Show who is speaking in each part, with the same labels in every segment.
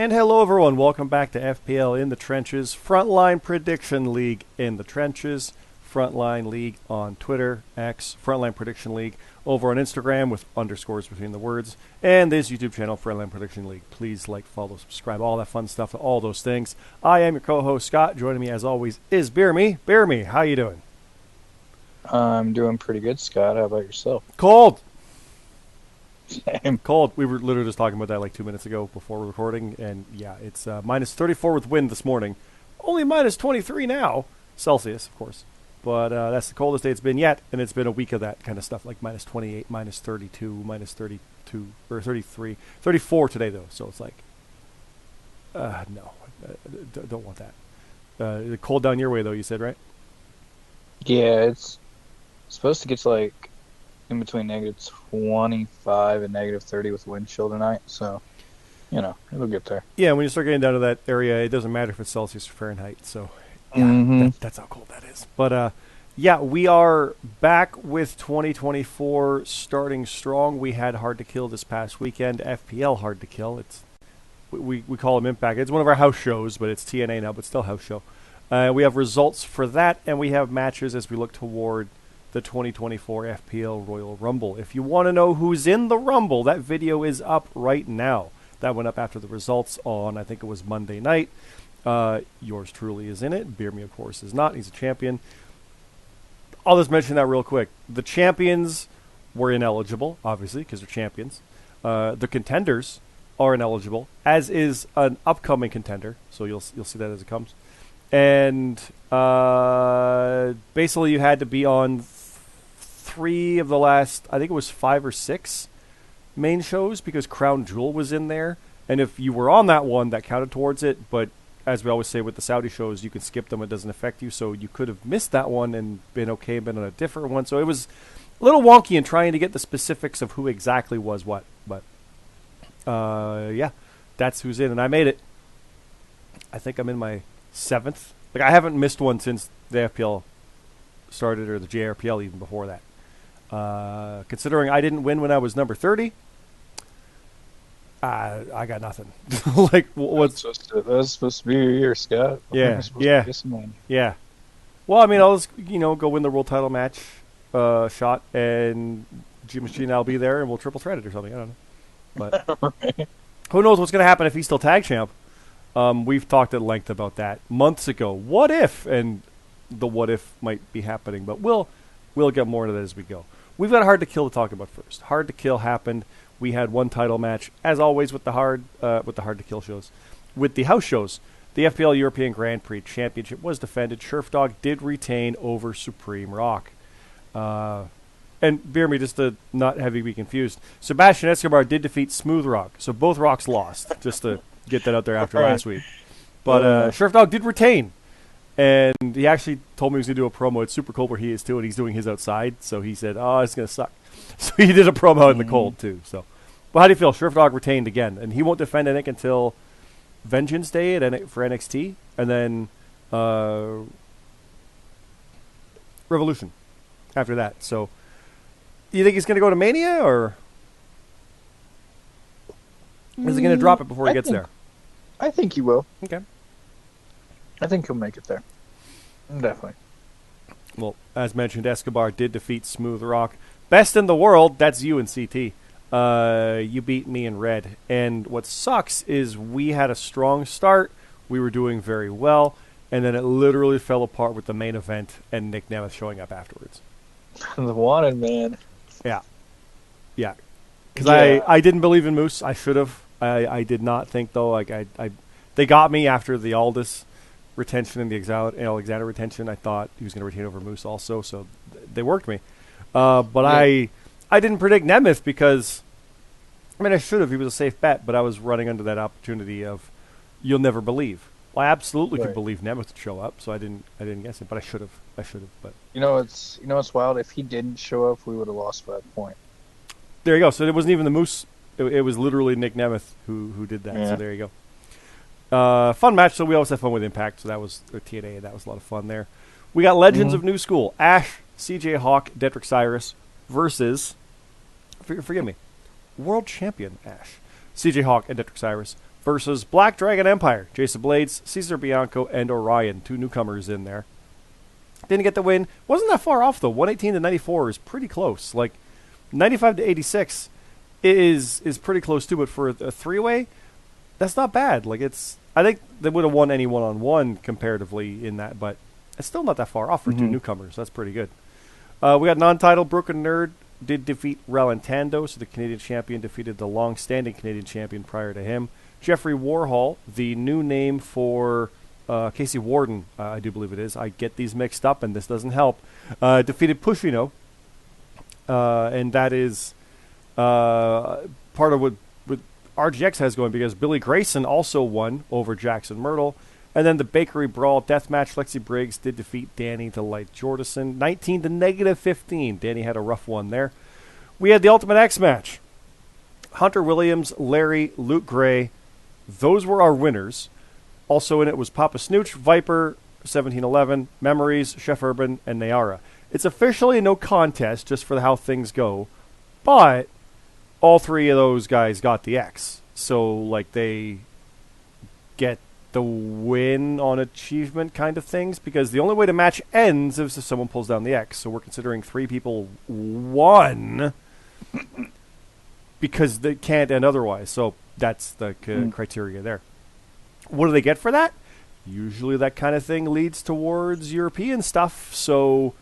Speaker 1: And hello, everyone. Welcome back to FPL in the Trenches, Frontline Prediction League in the Trenches, Frontline League on Twitter, X, Frontline Prediction League over on Instagram with underscores between the words, and this YouTube channel, Frontline Prediction League. Please like, follow, subscribe, all that fun stuff, all those things. I am your co-host, Scott. Joining me, as always, is Beer Me. Beer Me, how you doing?
Speaker 2: I'm doing pretty good, Scott. How about yourself?
Speaker 1: Cold.
Speaker 2: Same.
Speaker 1: Cold. We were literally just talking about that like 2 minutes ago before recording, and yeah, it's minus 34 with wind this morning. Only minus 23 now, Celsius, of course. But that's the coldest day it's been yet, and it's been a week of that kind of stuff, like minus 28, minus 32, minus 32, or 33, 34 today, though, so it's like, no, don't want that. Cold down your way, though, you said, right?
Speaker 2: Yeah, it's supposed to get to like in between negative 25 and negative 30 with wind chill tonight, so, you know, it'll get there.
Speaker 1: Yeah, when you start getting down to that area, it doesn't matter if it's Celsius or Fahrenheit, so yeah, that's how cold that is. But, yeah, we are back with 2024 starting strong. We had Hard to Kill this past weekend, FPL Hard to Kill. It's we call them Impact. It's one of our house shows, but it's TNA now, but still house show. We have results for that, and we have matches as we look toward the 2024 FPL Royal Rumble. If you want to know who's in the Rumble, that video is up right now. That went up after the results on, I think it was Monday night. Yours truly is in it. Beer Me, of course, is not. He's a champion. I'll just mention that real quick. The champions were ineligible, obviously, because they're champions. The contenders are ineligible, as is an upcoming contender. So you'll see that as it comes. And basically you had to be on 3 of the last, I think it was 5 or 6 main shows, because Crown Jewel was in there. And if you were on that one, that counted towards it. But as we always say with the Saudi shows, you can skip them. It doesn't affect you. So you could have missed that one and been okay, been on a different one. So it was a little wonky in trying to get the specifics of who exactly was what. But, yeah, that's who's in. And I made it. I think I'm in my 7th. Like, I haven't missed one since the FPL started, or the JRPL even before that. Considering I didn't win when I was number 30, I got nothing. Like, what's
Speaker 2: that's supposed to be your year, Scott.
Speaker 1: Yeah. Yeah. Well, I mean, I'll just, go win the world title match shot, and G-Machine and I'll be there, and we'll triple thread it or something. I don't know. But
Speaker 2: Right.
Speaker 1: who knows what's going to happen if he's still tag champ. We've talked at length about that months ago. What if? And the what if might be happening, but we'll get more into that as we go. We've got Hard to Kill to talk about first. Hard to Kill happened. We had one title match, as always with the Hard to Kill shows. With the house shows, the FPL European Grand Prix Championship was defended. Sheriff did retain over Supreme Rock. And bear me, just to not have you be confused, Sebastian Escobar did defeat Smooth Rock, so both Rocks lost, just to get that out there after last week. But Sheriff did retain. And he actually told me he was going to do a promo. It's super cold where he is, too, and he's doing his outside. So he said, it's going to suck. So he did a promo out in the cold, too. So, but how do you feel? Sheriff retained again. And he won't defend Nick until Vengeance Day for NXT. And then Revolution after that. So, you think he's going to go to Mania, or is he going to drop it before he gets there?
Speaker 2: I think he will.
Speaker 1: Okay.
Speaker 2: I think he'll make it there. Definitely.
Speaker 1: Well, as mentioned, Escobar did defeat Smooth Rock. Best in the world, that's you and CT. You beat me in red. And what sucks is we had a strong start. We were doing very well. And then it literally fell apart with the main event and Nick Nemeth showing up afterwards.
Speaker 2: The wanted man.
Speaker 1: Yeah. Yeah. Because I didn't believe in Moose. I should have. I did not think, though. Like they got me after the Aldous retention and the Alexander retention. I thought he was going to retain over Moose also, so they worked me. But yeah. I didn't predict Nemeth because, I should have. He was a safe bet, but I was running under that opportunity of you'll never believe. Well, I absolutely could believe Nemeth would show up, so I didn't guess it, but I should have. But
Speaker 2: it's wild. If he didn't show up, we would have lost by a point.
Speaker 1: There you go. So it wasn't even the Moose. It was literally Nick Nemeth who did that.
Speaker 2: Yeah.
Speaker 1: So there you go. Fun match. So we always have fun with Impact. So that was TNA. That was a lot of fun there. We got Legends of New School. Ash, CJ Hawk, Detrick Cyrus versus, forgive me, World Champion Ash. CJ Hawk and Detrick Cyrus versus Black Dragon Empire. Jason Blades, Cesar Bianco, and Orion. 2 newcomers in there. Didn't get the win. Wasn't that far off, though. 118 to 94 is pretty close. Like, 95 to 86 is pretty close, too. But for a 3-way, that's not bad. Like, I think they would have won any one-on-one comparatively in that, but it's still not that far off for 2 newcomers. That's pretty good. We got non-title. Broken Nerd did defeat Relantando, so the Canadian champion defeated the long-standing Canadian champion prior to him. Jeffrey Warhol, the new name for Casey Warden, I do believe it is. I get these mixed up, and this doesn't help. Defeated Pushino, and that is part of what RGX has going, because Billy Grayson also won over Jackson Myrtle. And then the Bakery Brawl Deathmatch, Lexi Briggs did defeat Danny the Light Jordison. 19 to -15. Danny had a rough one there. We had the Ultimate X match. Hunter Williams, Larry, Luke Gray. Those were our winners. Also in it was Papa Snooch, Viper, 1711, Memories, Chef Urban, and Nayara. It's officially no contest just for how things go. But all 3 of those guys got the X. So, like, they get the win on achievement kind of things, because the only way the match ends is if someone pulls down the X. So we're considering 3 people won because they can't end otherwise. So that's the criteria there. What do they get for that? Usually that kind of thing leads towards European stuff. So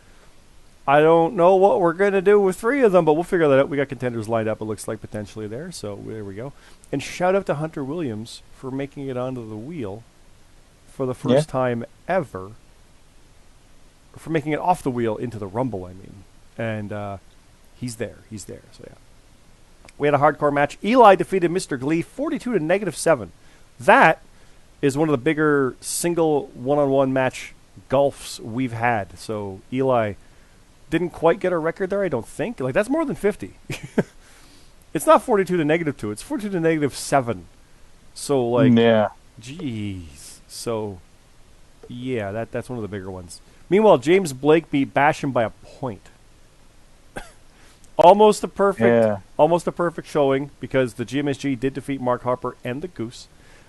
Speaker 1: I don't know what we're going to do with 3 of them, but we'll figure that out. We got contenders lined up, it looks like, potentially there. So there we go. And shout out to Hunter Williams for making it onto the wheel for the first time ever. For making it off the wheel into the Rumble, I mean. And he's there. So, yeah. We had a hardcore match. Eli defeated Mr. Glee 42 to -7. That is one of the bigger single one-on-one match golfs we've had. So Eli didn't quite get a record there, I don't think. Like, that's more than 50. It's not 42 to -2. It's 42 to -7. So, like,
Speaker 2: yeah.
Speaker 1: Jeez. So, yeah, that's one of the bigger ones. Meanwhile, James Blake beat Basham by a point. Almost a perfect showing, because the GMSG did defeat Mark Harper and the Goose.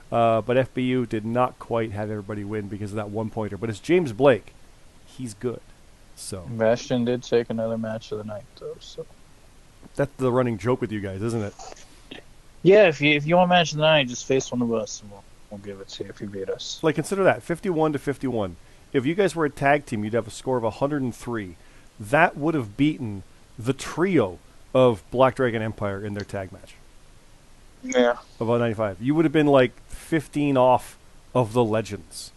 Speaker 1: But FBU did not quite have everybody win because of that 1-pointer. But it's James Blake. He's good. So
Speaker 2: Bastion did take another match of the night, though. So
Speaker 1: that's the running joke with you guys, isn't it?
Speaker 2: Yeah, if you want match of the night, just face one of us, and we'll give it to you if you beat us.
Speaker 1: Like, consider that, 51 to 51. If you guys were a tag team, you'd have a score of 103. That would have beaten the trio of Black Dragon Empire in their tag match.
Speaker 2: Yeah.
Speaker 1: Of 195. You would have been like 15 off of the Legends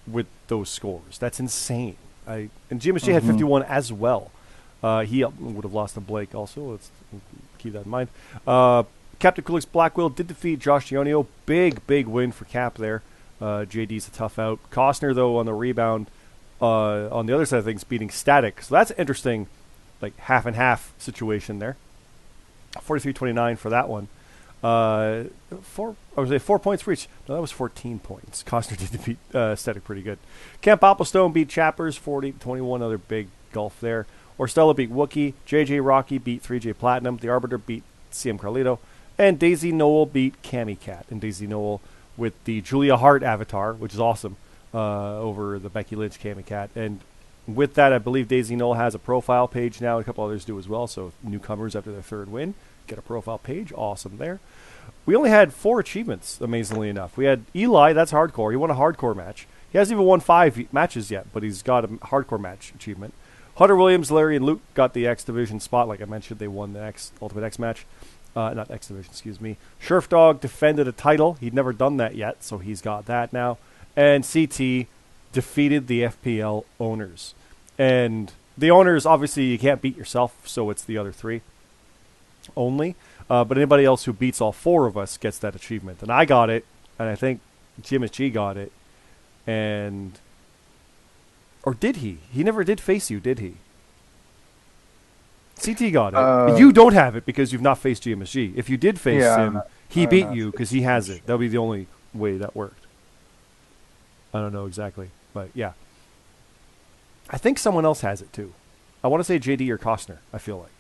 Speaker 1: with those scores. That's insane. And GMSG had 51 as well. He would have lost to Blake also. Let's keep that in mind. Captain Kulik's Blackwell did defeat Josh Gionio. Big win for Cap there. JD's a tough out. Costner, though, on the rebound, on the other side of things, beating Static. So that's interesting, like, half and half situation there. 43-29 for that one. 4 points for each. No, that was 14 points. Costner did defeat Static pretty good. Camp Applestone beat Chappers 40-21. Another big gulf there. Orstella beat Wookie. JJ Rocky beat 3J Platinum. The Arbiter beat CM Carlito. And Daisy Noel beat Cammy Cat. And Daisy Noel with the Julia Hart avatar, which is awesome, over the Becky Lynch Cammy Cat. And with that, I believe Daisy Noel has a profile page now. A couple others do as well. So newcomers after their 3rd win get a profile page. Awesome there. We only had 4 achievements, amazingly enough. We had Eli, that's hardcore. He won a hardcore match. He hasn't even won 5 matches yet, but he's got a hardcore match achievement. Hunter Williams, Larry, and Luke got the X Division spot. Like I mentioned, they won the Ultimate X match. Not X Division, excuse me. Sheriff Dog defended a title. He'd never done that yet, so he's got that now. And CT defeated the FPL owners. And the owners, obviously, you can't beat yourself, so it's the other 3 only. But anybody else who beats all 4 of us gets that achievement. And I got it, and I think GMSG got it. And... Or did he? He never did face you, did he? CT got it. You don't have it because you've not faced GMSG. If you did face him, he beat you because he has it. That would be the only way that worked. I don't know exactly, but yeah. I think someone else has it too. I want to say JD or Costner, I feel like.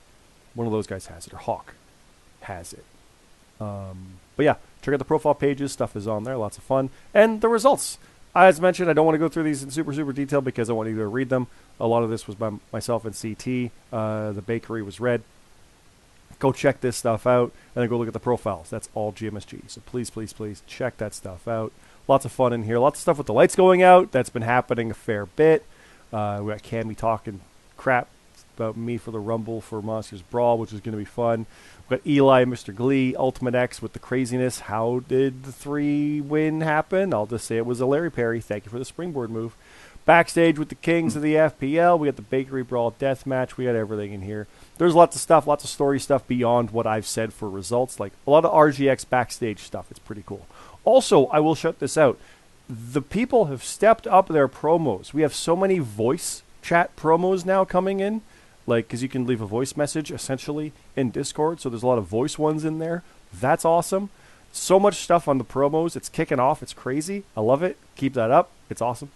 Speaker 1: One of those guys has it, or Hawk has it. But yeah, Check out the profile pages. Stuff is on there. Lots of fun. And the results. As mentioned, I don't want to go through these in super detail because I want you to read them. A lot of this was by myself and CT. The bakery was red. Go check this stuff out, and then go look at the profiles. That's all GMSG. So please, please, please check that stuff out. Lots of fun in here. Lots of stuff with the lights going out. That's been happening a fair bit. We got Cammy talking crap about me for the Rumble for Monsters Brawl, which is going to be fun. We've got Eli, Mr. Glee, Ultimate X with the craziness. How did the 3-win happen? I'll just say it was a Larry Perry. Thank you for the springboard move. Backstage with the Kings of the FPL. We got the Bakery Brawl Death Match. We got everything in here. There's lots of stuff, lots of story stuff beyond what I've said for results. Like a lot of RGX backstage stuff. It's pretty cool. Also, I will shout this out. The people have stepped up their promos. We have so many voice chat promos now coming in. Like, because you can leave a voice message, essentially, in Discord. So there's a lot of voice ones in there. That's awesome. So much stuff on the promos. It's kicking off. It's crazy. I love it. Keep that up. It's awesome.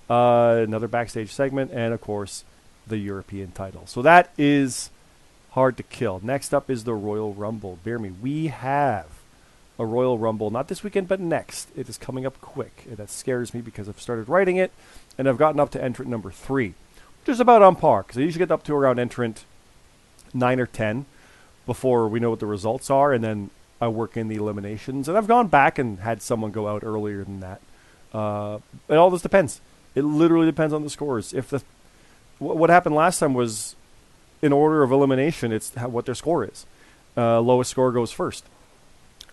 Speaker 1: Another backstage segment. And, of course, the European title. So that is hard to kill. Next up is the Royal Rumble. Bear me. We have a Royal Rumble. Not this weekend, but next. It is coming up quick. And that scares me because I've started writing it. And I've gotten up to entrant number 3. Which is about on par, because I usually get up to around entrant 9 or 10 before we know what the results are, and then I work in the eliminations. And I've gone back and had someone go out earlier than that. It all this depends. It literally depends on the scores. If what happened last time was, in order of elimination, it's what their score is. Lowest score goes first.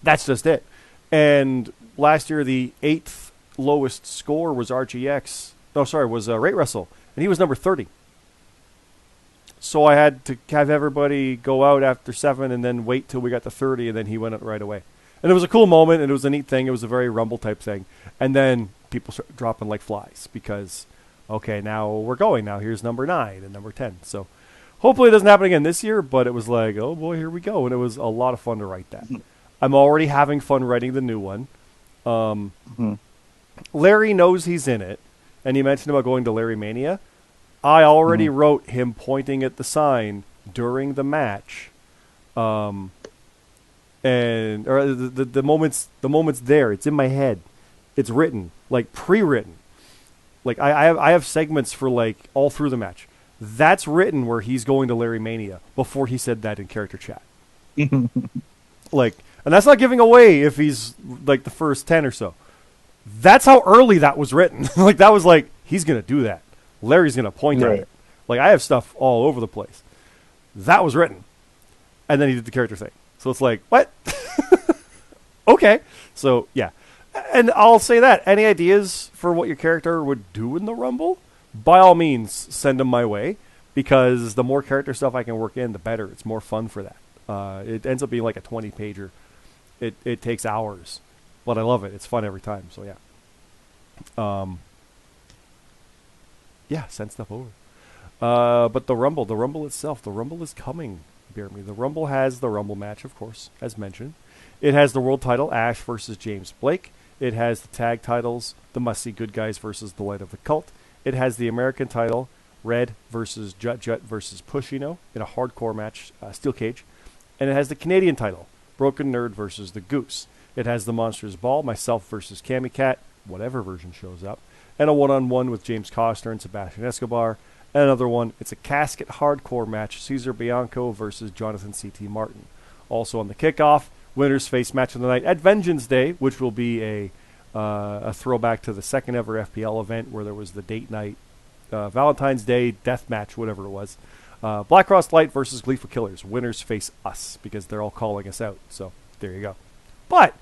Speaker 1: That's just it. And last year, the 8th lowest score was RGX. No, sorry, was Rate Wrestle. And he was number 30. So I had to have everybody go out after 7 and then wait till we got to 30, and then he went out right away. And it was a cool moment, and it was a neat thing. It was a very Rumble type thing. And then people started dropping like flies because, okay, now we're going. Now here's number 9 and number 10. So hopefully it doesn't happen again this year, but it was like, oh boy, here we go. And it was a lot of fun to write that. I'm already having fun writing the new one. Larry knows he's in it, and he mentioned about going to Larry Mania. I already wrote him pointing at the sign during the match, and or the moment's there. It's in my head. It's written, like pre-written. Like I have segments for like all through the match. That's written where he's going to Larry Mania before he said that in character chat. Like, and that's not giving away if he's like the first 10 or so. That's how early that was written. Like that was like he's gonna do that. Larry's going to point at it. Like, I have stuff all over the place. That was written. And then he did the character thing. So it's like, what? Okay. So, yeah. And I'll say that. Any ideas for what your character would do in the Rumble? By all means, send them my way. Because the more character stuff I can work in, the better. It's more fun for that. It ends up being like a 20-pager. It takes hours. But I love it. It's fun every time. So, yeah. Yeah, send stuff over. But the Rumble itself, the Rumble is coming, bear me. The Rumble has the Rumble match, of course, as mentioned. It has the world title, Ash versus James Blake. It has the tag titles, the Must-See Good Guys versus the Light of the Cult. It has the American title, Red versus Jut versus Pushino in a hardcore match, steel cage. And it has the Canadian title, Broken Nerd versus the Goose. It has the Monsters Ball, myself versus Cammy Cat, whatever version shows up. And a one-on-one with James Costner and Sebastian Escobar. And another one, it's a casket hardcore match, Cesar Bianco versus Jonathan C.T. Martin. Also on the kickoff, winners face match of the night at Vengeance Day, which will be a throwback to the second ever FPL event where there was the date night, Valentine's Day death match, whatever it was. Black Cross Light versus Gleeful Killers. Winners face us because they're all calling us out. So there you go. But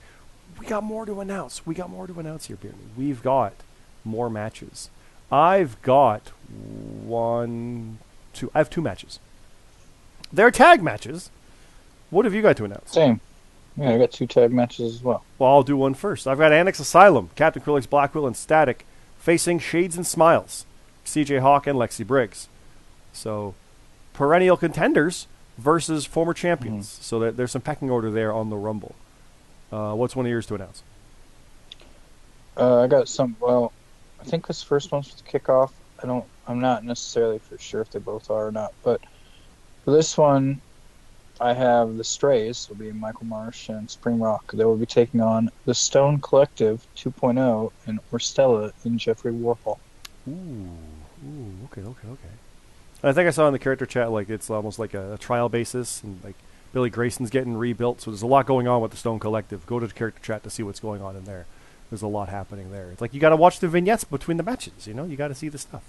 Speaker 1: we got more to announce. Here, Beardy. We've got more matches. I've got I have 2 matches. They're tag matches. What have you got to announce?
Speaker 2: Same. Yeah, I got 2 tag matches as well.
Speaker 1: Well, I'll do one first. I've got Annex Asylum, Captain Krillix Blackwell, and Static facing Shades and Smiles, CJ Hawk and Lexi Briggs. So, perennial contenders versus former champions. So there's some pecking order there on the Rumble. What's one of yours to announce?
Speaker 2: I got some. Well, I think this first one's for the kickoff. I'm not necessarily for sure if they both are or not. But for this one, I have the Strays, will be Michael Marsh and Spring Rock. They will be taking on the Stone Collective 2.0 and Orstella in Jeffrey Warhol.
Speaker 1: Okay. I think I saw in the character chat like it's almost like a trial basis, and like Billy Grayson's getting rebuilt, so there's a lot going on with the Stone Collective. Go to the character chat to see what's going on in there. There's a lot happening there. It's like you got to watch the vignettes between the matches. You got to see the stuff.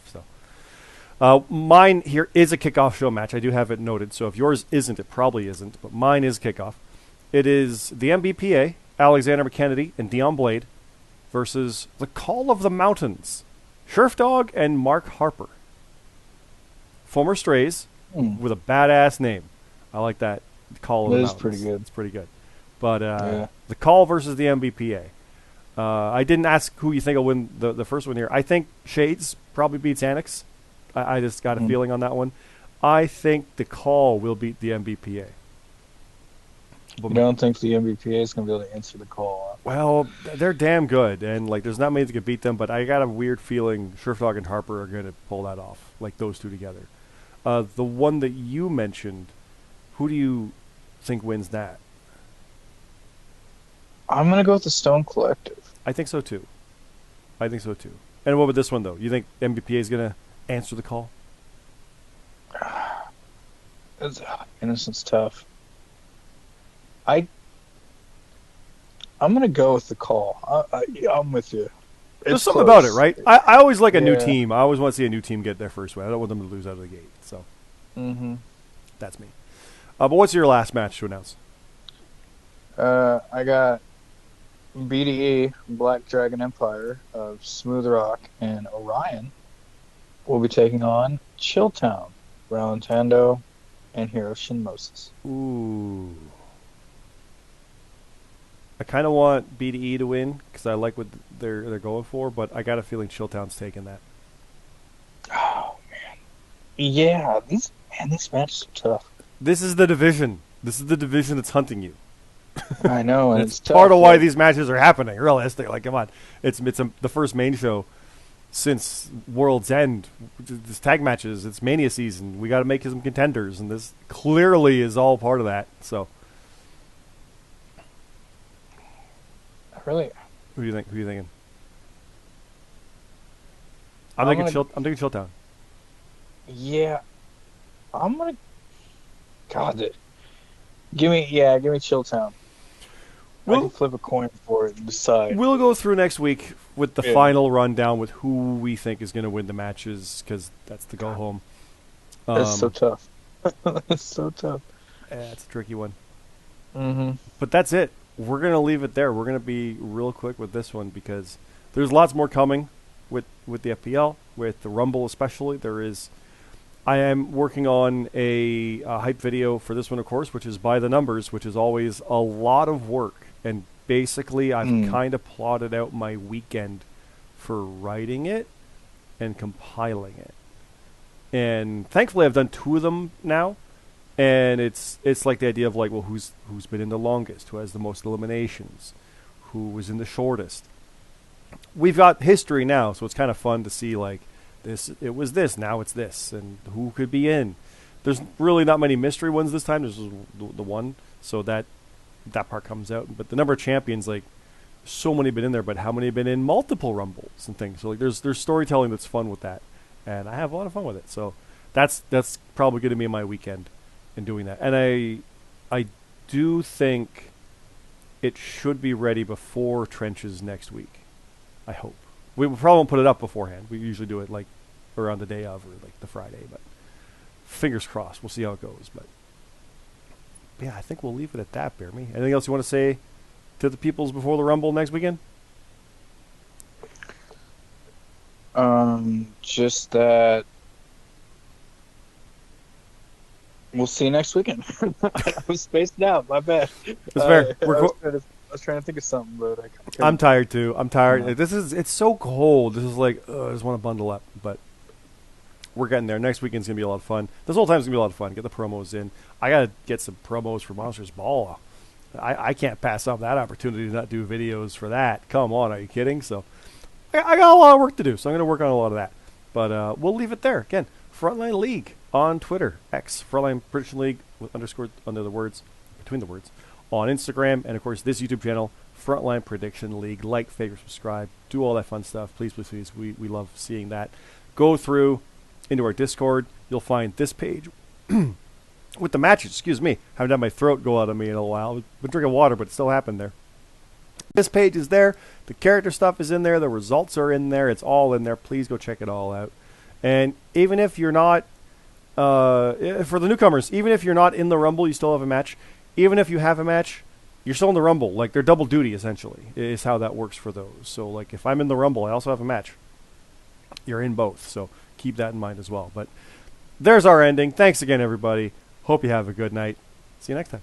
Speaker 1: So, mine here is a kickoff show match. I do have it noted. So if yours isn't, it probably isn't. But mine is kickoff. It is the MBPA, Alexander McKennedy and Dion Blade, versus the Call of the Mountains, Sheriff Dog and Mark Harper. Former Strays with a badass name. I like that. Call of the Mountains.
Speaker 2: It is pretty good.
Speaker 1: It's pretty good. But the Call versus the MBPA. I didn't ask who you think will win the first one here. I think Shades probably beats Annex. I just got a feeling on that one. I think the Call will beat the MBPA.
Speaker 2: But you don't think the MBPA is going to be able to answer the call?
Speaker 1: Well, they're damn good, and like there's not many that can beat them. But I got a weird feeling Sheriff Dog and Harper are going to pull that off, like those two together. The one that you mentioned, who do you think wins that?
Speaker 2: I'm going to go with the Stone Collective.
Speaker 1: I think so too. And what about this one though? You think MBPA is going to answer the call?
Speaker 2: Innocent's tough. I'm going to go with the Call. I'm with you.
Speaker 1: There's something about it, right? I always like a new team. I always want to see a new team get their first win. I don't want them to lose out of the gate. So that's me. But what's your last match to announce?
Speaker 2: I got BDE, Black Dragon Empire of Smooth Rock and Orion will be taking on Chilltown, Ralentando, and Hiroshi Moses.
Speaker 1: Ooh. I kind of want BDE to win because I like what they're going for, but I got a feeling Chilltown's taking that.
Speaker 2: Oh man, yeah, these matches are tough.
Speaker 1: This is the division. This is the division that's hunting you.
Speaker 2: I know, and
Speaker 1: it's part of why these matches are happening. Realistic, like come on, it's the first main show since World's End. This tag matches, it's Mania season. We got to make some contenders, and this clearly is all part of that. So.
Speaker 2: Really?
Speaker 1: Who do you think? Who are you thinking? I'm thinking Chilltown.
Speaker 2: Yeah, I'm gonna. God, give me Chilltown. I can flip a coin for it and decide.
Speaker 1: We'll go through next week with the final rundown with who we think is going to win the matches because that's the go home.
Speaker 2: That's so tough. That's so tough.
Speaker 1: Yeah, it's a tricky one.
Speaker 2: Mm-hmm.
Speaker 1: But that's it. We're going to leave it there. We're going to be real quick with this one because there's lots more coming with the FPL, with the Rumble especially. I am working on a hype video for this one, of course, which is by the numbers, which is always a lot of work. And basically, I've kind of plotted out my weekend for writing it and compiling it. And thankfully, I've done 2 of them now. And it's like the idea of like, well, who's been in the longest, who has the most eliminations, who was in the shortest. We've got history now, so it's kind of fun to see like this. It was this, now it's this, and who could be in. There's really not many mystery ones this time. There's the one, so that part comes out. But the number of champions, like so many have been in there, but how many have been in multiple rumbles and things? So like there's storytelling that's fun with that, and I have a lot of fun with it. So that's probably going to be my weekend. In doing that, and I do think it should be ready before Trenches next week. I hope we probably won't put it up beforehand. We usually do it like around the day of or like the Friday, but fingers crossed. We'll see how it goes. But yeah, I think we'll leave it at that. Bear me. Anything else you want to say to the peoples before the Rumble next weekend?
Speaker 2: Just that. We'll see you next weekend. I was spaced out. My bad.
Speaker 1: That's fair.
Speaker 2: I was trying to think of something, but
Speaker 1: I'm tired too. I'm tired. It's so cold. This is like I just want to bundle up, but we're getting there. Next weekend's gonna be a lot of fun. This whole time's gonna be a lot of fun. Get the promos in. I gotta get some promos for Monsters Ball. I can't pass up that opportunity to not do videos for that. Come on, are you kidding? So I got a lot of work to do, so I'm gonna work on a lot of that. But we'll leave it there. Again, Frontline League. on Twitter, X, Frontline Prediction League, with underscore under the words, between the words, on Instagram, and of course this YouTube channel, Frontline Prediction League. Like, favorite, subscribe, do all that fun stuff. Please, please, please. We love seeing that. Go through into our Discord. You'll find this page with the matches. Excuse me. Haven't had my throat go out of me in a while. I've been drinking water, but it still happened there. This page is there. The character stuff is in there. The results are in there. It's all in there. Please go check it all out. And even if you're not, for the newcomers, even if you're not in the Rumble, you still have a match. Even if you have a match, you're still in the Rumble. Like, they're double duty, essentially, is how that works for those. So, like, if I'm in the Rumble, I also have a match. You're in both. So keep that in mind as well. But there's our ending. Thanks again, everybody. Hope you have a good night. See you next time.